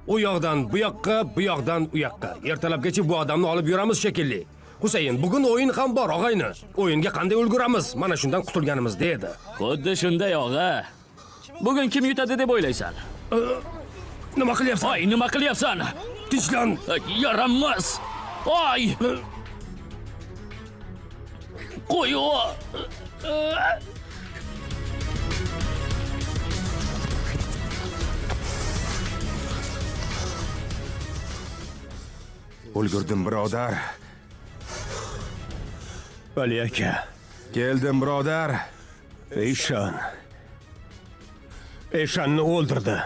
U yoqdan bu yoqqa, bu yoqdan u yoqqa. Ertalabgacha bu odamni olib yuramiz shekilli. Husayn, bugun o'yin ham bor, og'ayni. O'yinga qanday ulguramiz? Mana shundan qutulganimizda edi. Xuddi shunday, og'a. Bugun kim yutadi deb o'ylaysan? Nima qilyapsan? Voy, nima qilyapsan? Tinchlan. Yaramas. Voy! Qo'y. Ulgurdim, birodar. Ali aka, Keldim, birodar. Eshanni o'ldirdi.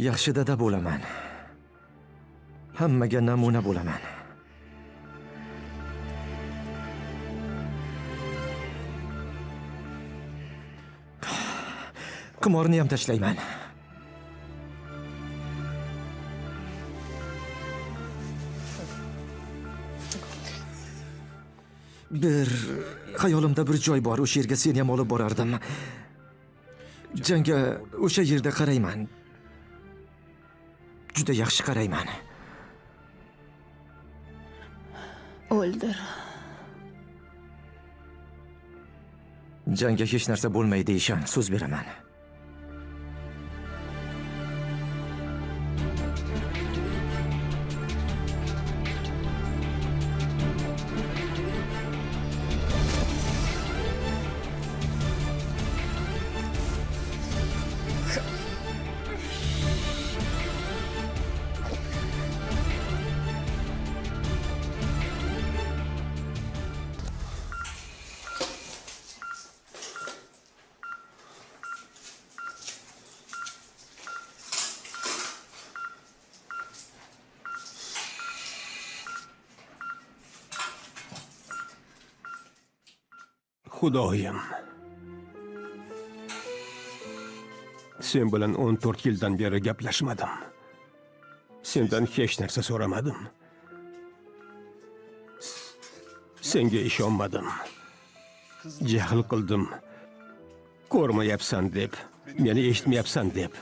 Yaxshi dada bo'laman. Hammaga namuna bo'laman. Qimorni ham tashlayman. Xayolimda bir joy bor, o'sha yerga seni ham olib borardim. Jangga o'sha yerda qarayman. Juda yaxshi qarayman. O'ldir. Jangga hech narsa bo'lmaydi, ishon, so'z beraman. Xudoyim. Sen bilan 14 yildan beri gaplashmadim. Sendan hech narsa so'ramadim. Senga ishonmadim. Jahl qildim. Ko'rmayapsan deb, meni eshitmayapsan deb.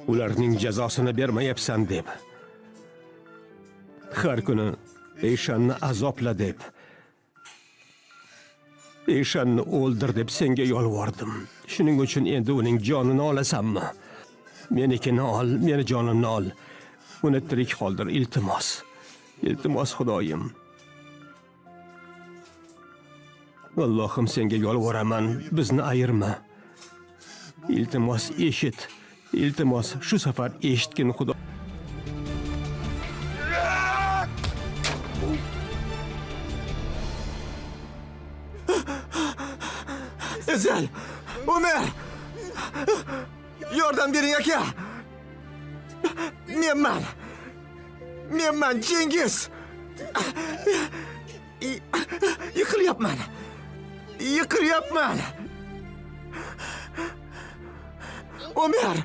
Ularning jazosini bermayapsan deb. Har kuni Eshanni azobla deb. Eshanni o'ldir deb senga yolvordim. Shuning uchun endi uning jonini olasanmi? Menikini ol, meni jonimni ol. Uni tirik qoldir, iltimos. Iltimos, Xudoyim. Allohim, senga yolvoraman, bizni ayirma. Iltimos, eshit. Iltimos, shu safar eshitgin, Xudo. Ezel! Ömer! Yordam bering aka! Menman Cengiz! Yiqilyapman! Ömer!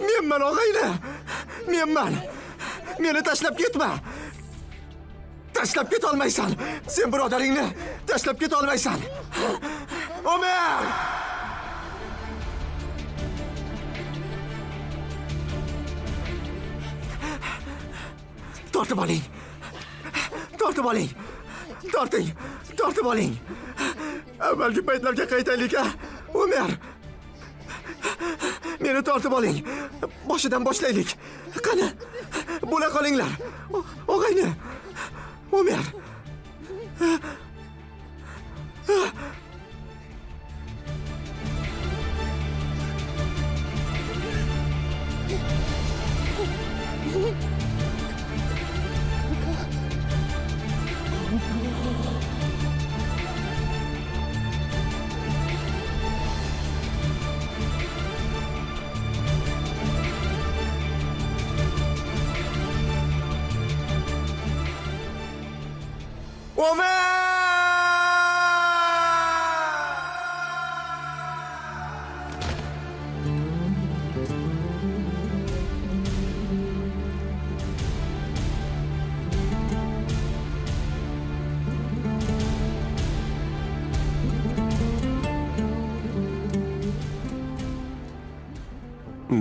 Menman og'ayni! Meni tashlab ketma! Tashlab ket olmaysan. Sen birodaringni tashlab ket olmaysan. Ömer! Tortib oling. Tortib oling. Avvalgi paytlarga qaytaylik, ha? Ömer! Meni tortib oling. Boshidan boshlaylik. Qani, bo'la qolinglar. Og'ayni. Ömer!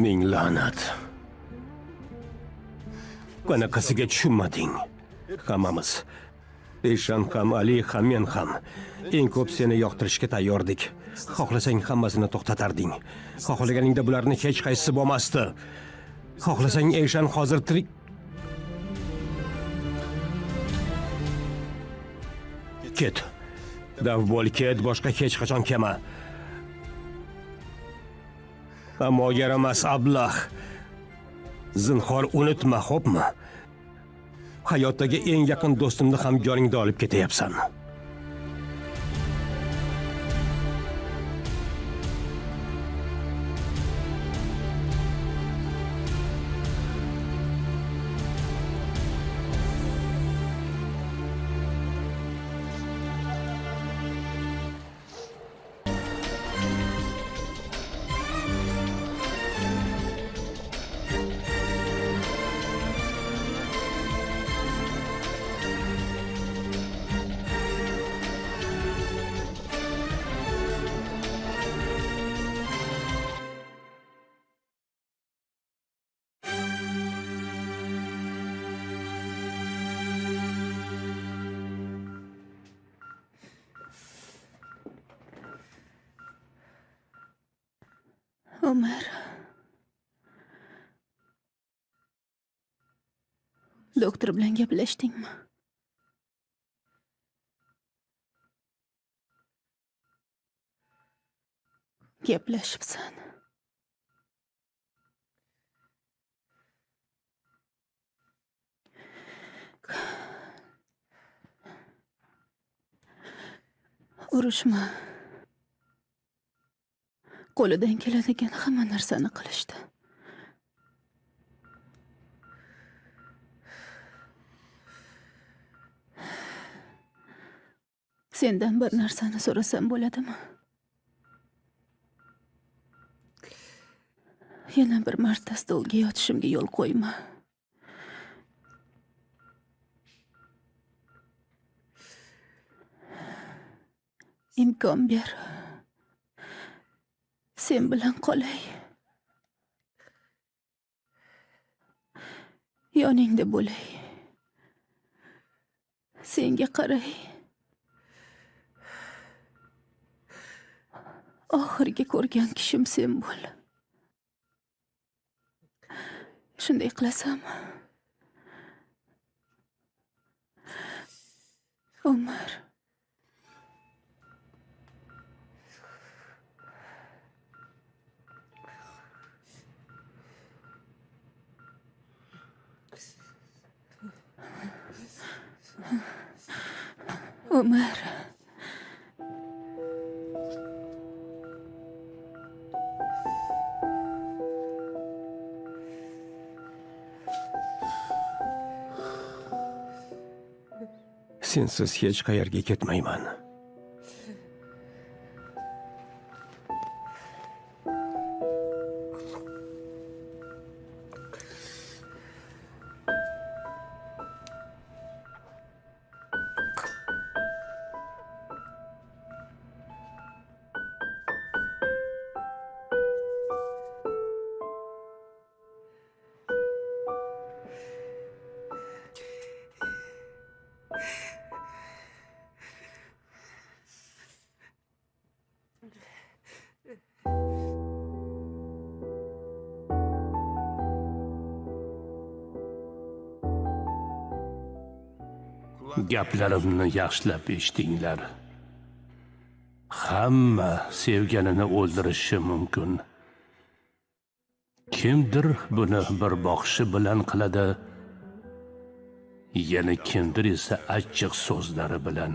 Ming la'nat. Qanaqasiga tushunmading? Hammamiz. Eshan ham, Ali ham, men ham. Eng ko'p seni yoqtirishga tayyordik. Xohlasang hammasini to'xtatarding. Xohlaganingda bularni hech qaysisi bo'lmasdi. Xohlasang Eshan hozir tirik. Ket. Davbol ket, boshqa hech qachon kelma. Ammo yaramas ablah. Zinhor unutma, xo'pmi? Hayotdagi eng yaqin do'stimni ham yoningda olib ketyapsan. Umar. Doktor bilan gaplashdingmi? Gaplashibsan. Urushma. Qo'lidan keladigan hamma narsani qilishdi. Sendan bir narsani so'rasam bo'ladimi? Yana bir marta stolga yotishimga yo'l qo'yma. Imkon ber. Sen bilan qolay. Yoningda bo'lay. Senga qaray. Oxirgi ko'rgan kishim sen bo'l. Shunday qilasam. Umar. Umar. Sensiz hech qayerga ketmayman. Gaplarimni yaxshilab eshitinglar. Hamma sevganini o'ldirishi mumkin. Kimdir buni bir boqishi bilan qiladi, yana kimdir esa achchiq so'zlari bilan.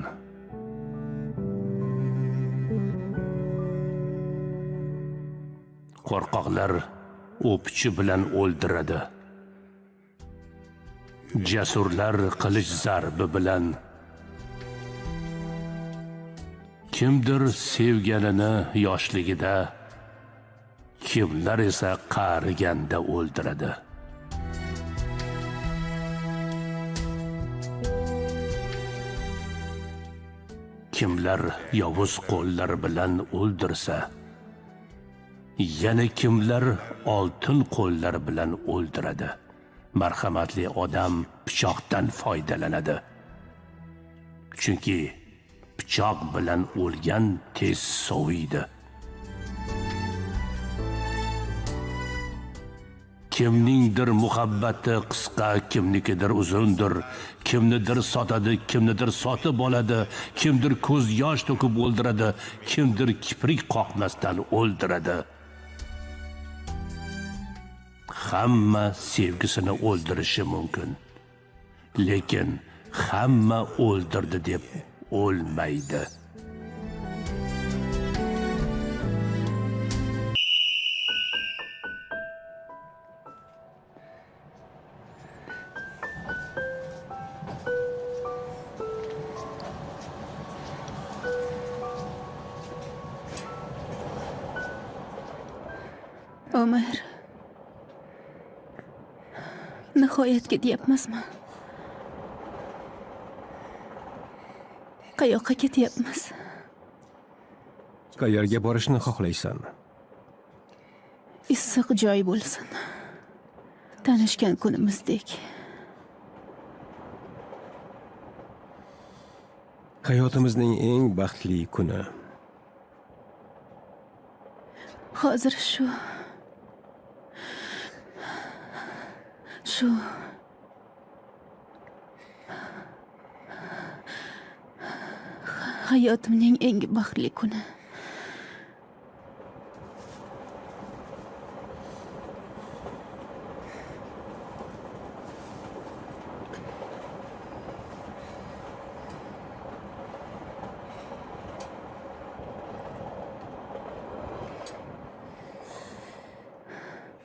Qo'rqoqlar o'pichi bilan o'ldiradi. Jasurlar qilich zarbi bilan. Kimdir sevganini yoshligida, kimlar esa qariganda o'ldiradi. Kimlar yovuz qo'llar bilan o'ldirsa, yana kimlar oltin qo'llar bilan o'ldiradi. Marhamatli odam pichoqdan foydalanadi. Chunki pichoq bilan o'lgan tez soviydi. Kimningdir muhabbati qisqa, kimnikidir uzundir. Kimnidir sotadi, kimnidir sotib oladi, kimdir ko'z yosh to'kib o'ldiradi, kimdir kiprik qoqmasdan o'ldiradi. Hamma sevgisini o'ldirishi mumkin. Lekin hamma o'ldirdi deb o'lmaydi. Umar. Nihoyat ketyapmizmi? Qayoqqa ketyapmiz? Qayerga borishni xohlaysan? Issiq joy bo'lsin. Tanishgan kunimizdek. Hayotimizning eng baxtli kuni. Hozir shu hayotimning eng baxtli kuni.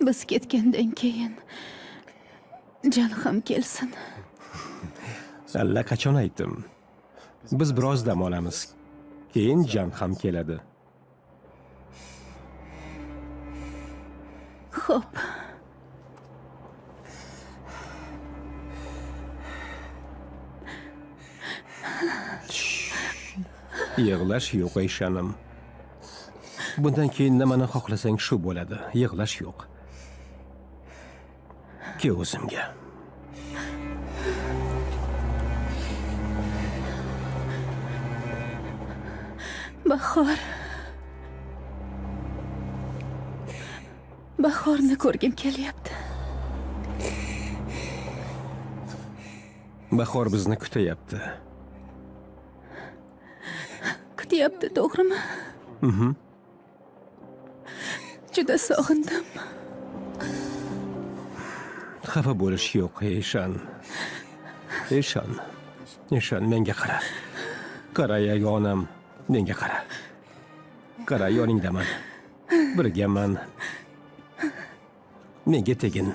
Biz ketgandan keyin Jan ham kelsin. Allaqachon aytdim. Biz biroz dam olamiz. Keyin Jan ham keladi. Xo'p. Yig'lash yo'q Ayshanim. Bundan keyin nimani xohlasang shu bo'ladi. Yig'lash yo'q. Ke o'zimga. Bahorni ko'rgim kelyapti. Bahor bizni kutyapti. Kutyapti, to'g'rimi? Juda sog'indim. Xafa bo'lish yo'q, Ayshan. Ayshan, menga qara. Qara yagonam, menga qara. Qara, yoningdaman. Birgaman. Menga tegin.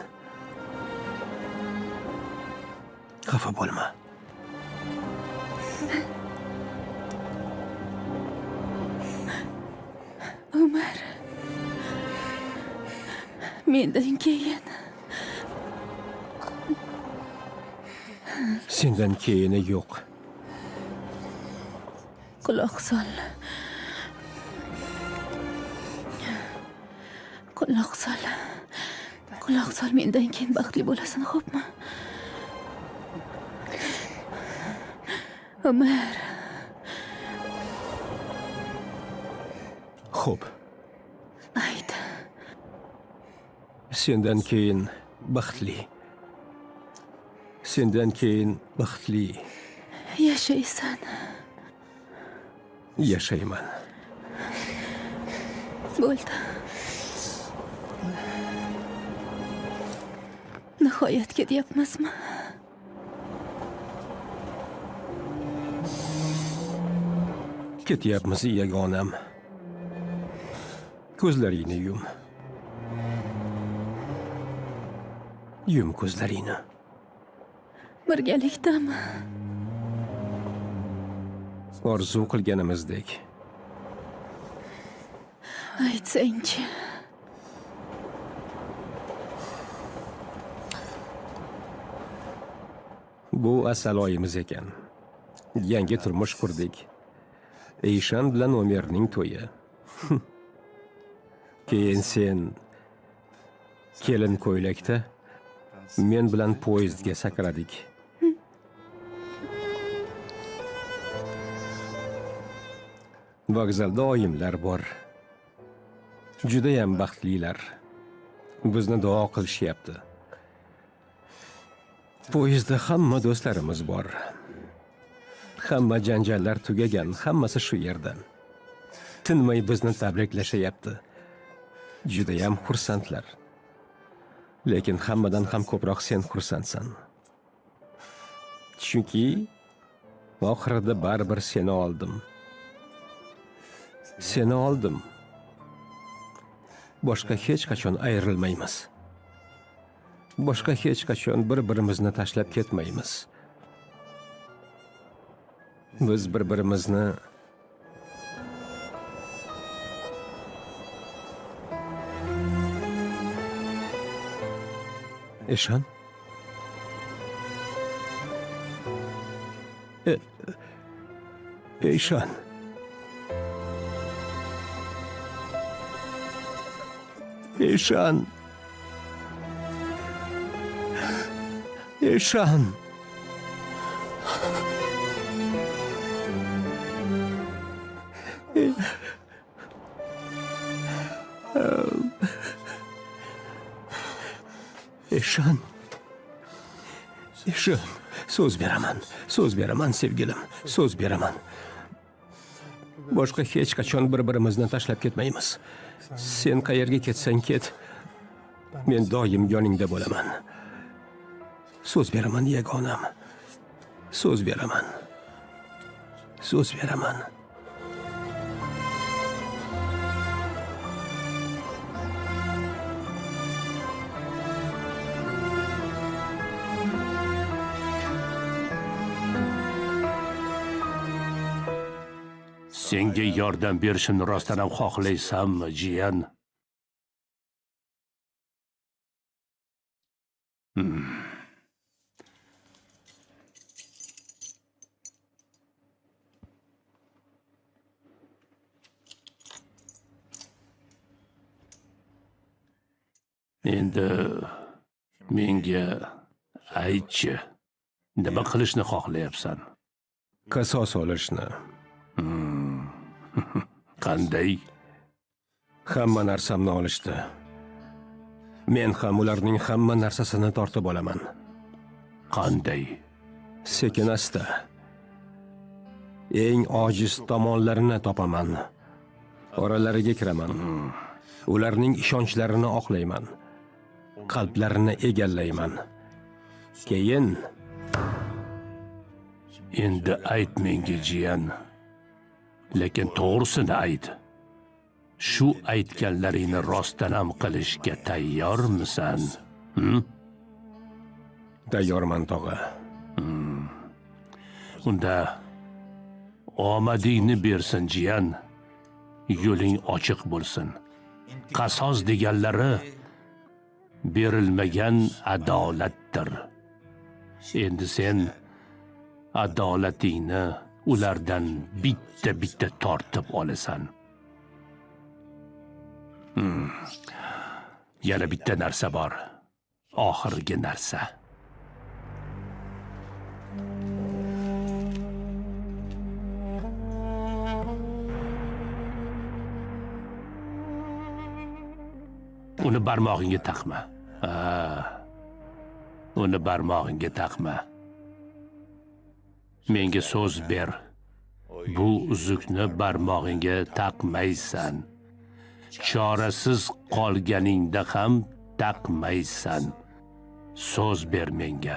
Xafa bo'lma. Umar. Mendan keyin. Sendan keyini yo'q. Quloq sol. Quloq sol, mendan keyin baxtli bo'lasan, xo'pmi? Umar. Xo'p. Ayt. Sendan keyin baxtli. Sendan keyin baxtli. Yashaysan. Yashayman. Bo'ldi. Nihoyat ketyapmizmi? Ketyapmiz, yagonam. Ko'zlaringni yum. Yum ko'zlaringni. Birgalikdami? Orzu qilganimizdek. Aytsangchi. Bu asal oyimiz ekan. Yangi turmush qurdik. Ayshan bilan Umarning to'yi. Keyin sen kelin ko'ylakda men bilan poyezdga sakradik. Vokzalda oyimlar bor. Judayam baxtlilar. Bizni duo qilishyapti. Poyezdda hamma do'stlarimiz bor. Hamma janjallar tugagan, hammasi shu yerdan. Tinmay bizni tabriklashyapti. Judayam xursandlar. Lekin hammadan ham ko'proq sen xursandsan. Chunki oxirida baribir seni oldim. Seni oldim. Boshqa hech qachon ayrilmaymiz. Boshqa hech qachon bir-birimizni tashlab ketmaymiz. Biz bir-birimizni ishon. Ishon. Ishon. Ishon. Ishon. Ishon. So'z beraman sevgilim. So'z beraman. Boshqa hech qachon bir-birimizni tashlab ketmaymiz. Sen qayerga ketsang ket, men doim yoningda bo'laman. So'z beraman yagonam. So'z beraman. So'z beraman. Senga yordam berishimni rostdan ham xohlaysanmi, jiyan? Endi menga aytchi, nima qilishni xohlayapsan? Qasos olishni. Qanday? Hamma narsamni olishdi. Men ham ularning hamma narsasini tortib olaman. Qanday? Sekin asta. Eng ojiz tomonlarini topaman. Oralariga kiraman. Ularning ishonchlarini oqlayman. Qalblarini egallayman. Keyin endi ayt menga jiyan. Lekin to'g'risini ayt. Shu aytganlaringni rostdan ham qilishga tayyormisan? Tayyorman tog'a. Unda omadingni bersin jiyan. Yo'ling ochiq bo'lsin. Qasos deganlari berilmagan adolatdir. Endi sen adolatingni ulardan bitta tortib olasan. Yana bitta narsa bor. Oxirgi narsa. Uni barmog'ingga taqma. Uni barmog'ingga taqma. Menga so'z ber. Bu uzukni barmog'ingga taqmaysan. Chorasiz qolganingda ham taqmaysan. So'z ber menga.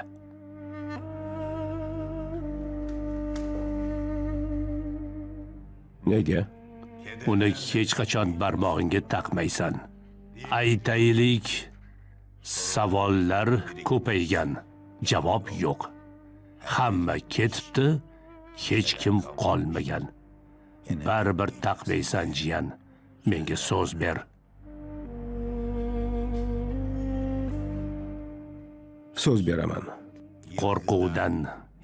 Nega? Uni hech qachon barmog'ingga taqmaysan. Aytaylik, savollar ko'paygan, javob yo'q. Hamma ketibdi, hech kim qolmagan. Baribir taqmaysan jiyan. Menga so'z ber. So'z beraman. Qo'rquvdan,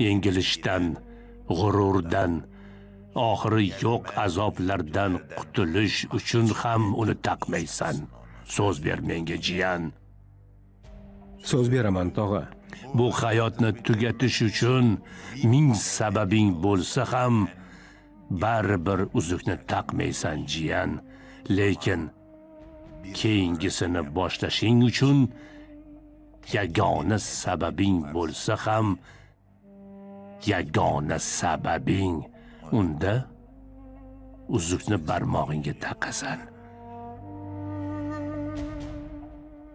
yengilishdan, g'ururdan oxiri yo'q azoblardan qutulish uchun ham uni taqmaysan. So'z ber menga jiyan. So'z beraman, tog'a. Bu hayotni tugatish uchun ming sababing bo'lsa ham baribir uzukni taqmaysan jiyan. Lekin keyingisini boshlashing uchun yagona sababing bo'lsa ham yagona sababing, unda uzukni barmog'ingga taqasan.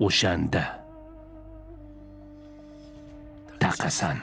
O'shanda taqasan.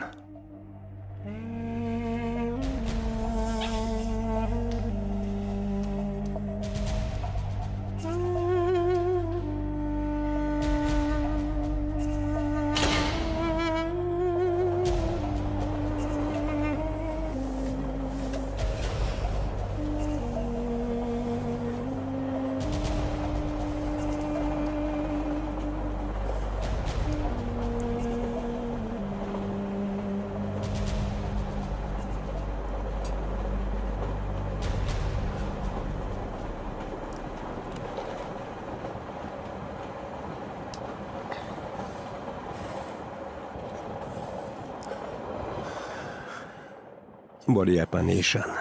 Boryapman, Eshan.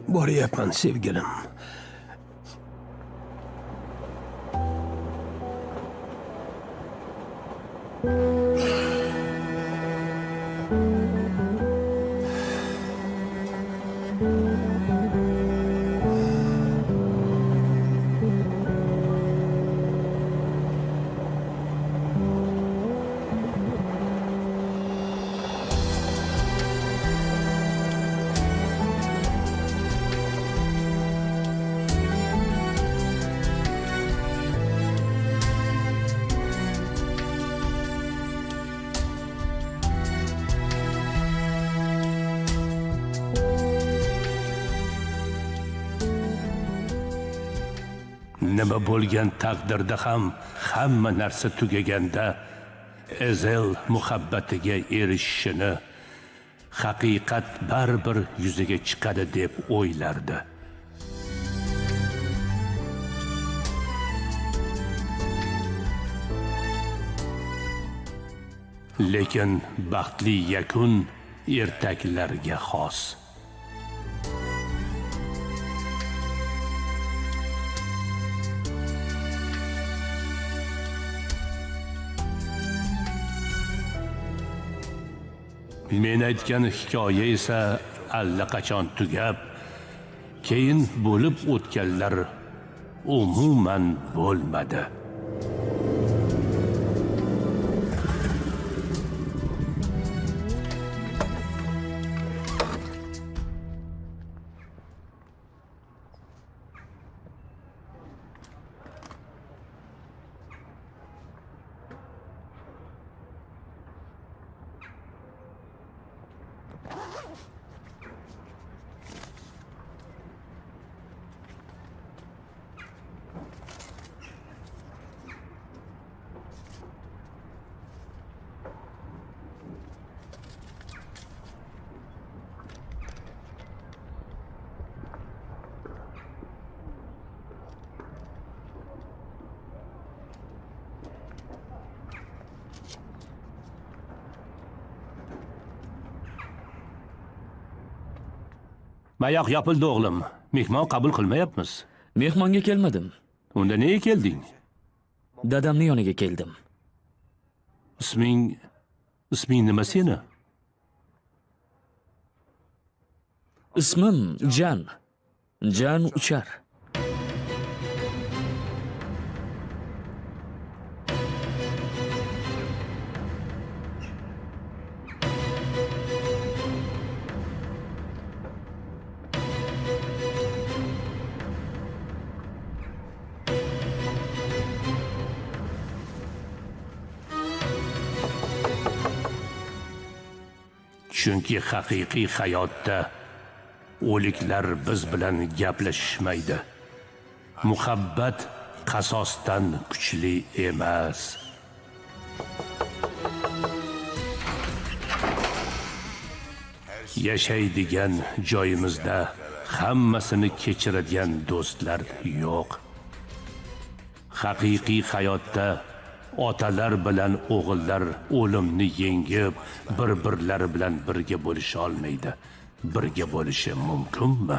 Boryapman, sevgilim. Nima bo'lgan taqdirda ham hamma narsa tugaganda Ezel muhabbatiga erishishini haqiqat baribir yuzaga chiqadi deb o'ylardi. Lekin baxtli yakun ertaklarga xos. Men aytgan hikoya esa allaqachon tugab, keyin bo'lib o'tganlar umuman bo'lmadi. Mayoq yopildi o'g'lim. Mehmon qabul qilmayapmiz. Mehmonga kelmadim. Unda nega kelding? Dadamning yoniga keldim. Isming nima seni? Ismim Jan. Jan Uchar. Chunki haqiqiy hayotda o'liklar biz bilan gaplashmaydi. Muhabbat qasosdan kuchli emas. Yashaydigan joyimizda hammasini kechiradigan do'stlar yo'q. Haqiqiy hayotda otalar bilan o'g'illar o'limni yengib, bir-birlari bilan birga bo'lisha olmaydi. Birga bo'lishi mumkinmi?